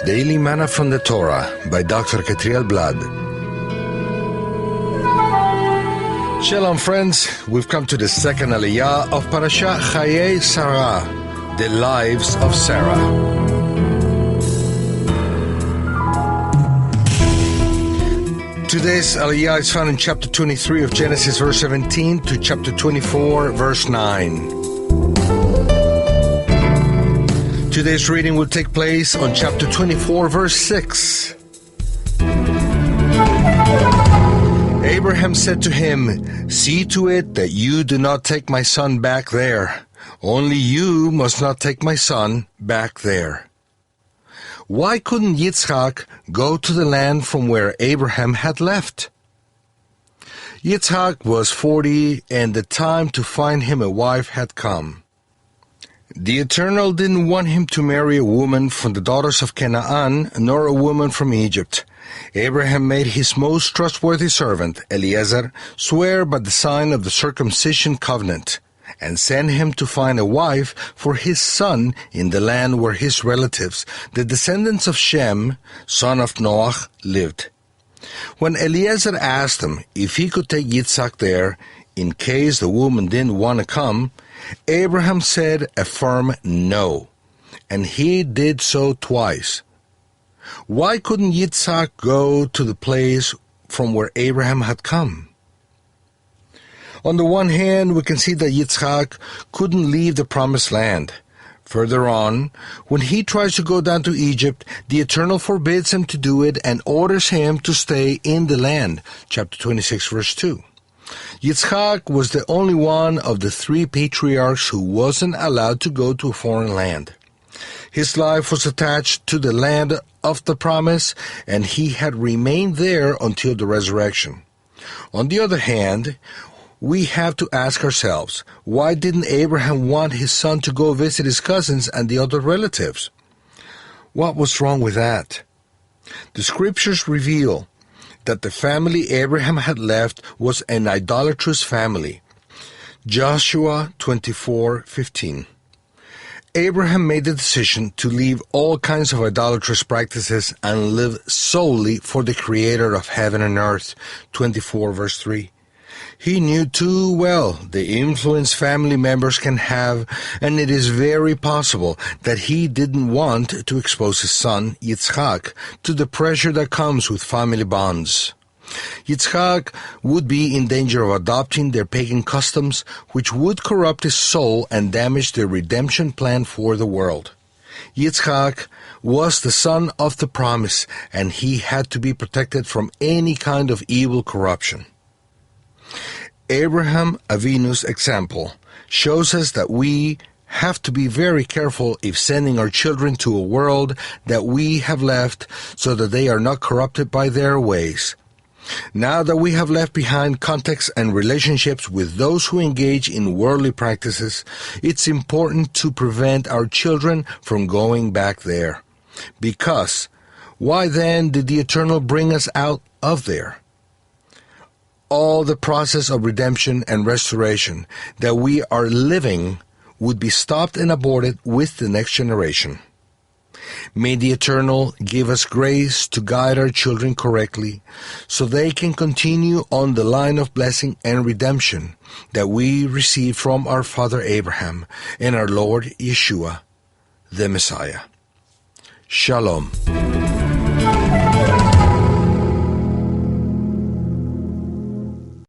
Daily Manna from the Torah by Dr. Ketriel Blad. Shalom friends, we've come to the second aliyah of Parashat Chayei Sarah, the lives of Sarah. Today's aliyah is found in chapter 23 of Genesis verse 17 to chapter 24 verse 9. Today's reading will take place on chapter 24, verse 6. Abraham said to him, "See to it that you do not take my son back there. Only you must not take my son back there." Why couldn't Yitzchak go to the land from where Abraham had left? Yitzchak was 40, and the time to find him a wife had come. The Eternal didn't want him to marry a woman from the daughters of Canaan, nor a woman from Egypt. Abraham made his most trustworthy servant, Eliezer, swear by the sign of the circumcision covenant, and sent him to find a wife for his son in the land where his relatives, the descendants of Shem, son of Noach, lived. When Eliezer asked him if he could take Yitzchak there, in case the woman didn't want to come, Abraham said a firm no, and he did so twice. Why couldn't Yitzchak go to the place from where Abraham had come? On the one hand, we can see that Yitzchak couldn't leave the promised land. Further on, when he tries to go down to Egypt, the Eternal forbids him to do it and orders him to stay in the land. Chapter 26, verse 2. Yitzchak was the only one of the three patriarchs who wasn't allowed to go to a foreign land. His life was attached to the land of the promise, and he had remained there until the resurrection. On the other hand, we have to ask ourselves, why didn't Abraham want his son to go visit his cousins and the other relatives? What was wrong with that? The scriptures reveal that the family Abraham had left was an idolatrous family. Joshua 24:15. Abraham made the decision to leave all kinds of idolatrous practices and live solely for the Creator of heaven and earth. 24 verse 3. He knew too well the influence family members can have, and it is very possible that he didn't want to expose his son, Yitzchak, to the pressure that comes with family bonds. Yitzchak would be in danger of adopting their pagan customs, which would corrupt his soul and damage the redemption plan for the world. Yitzchak was the son of the promise, and he had to be protected from any kind of evil corruption. Abraham Avinu's example shows us that we have to be very careful if sending our children to a world that we have left, so that they are not corrupted by their ways. Now that we have left behind contacts and relationships with those who engage in worldly practices, it's important to prevent our children from going back there. Because, why then did the Eternal bring us out of there? All the process of redemption and restoration that we are living would be stopped and aborted with the next generation. May the Eternal give us grace to guide our children correctly, so they can continue on the line of blessing and redemption that we received from our father Abraham and our Lord Yeshua, the Messiah. Shalom.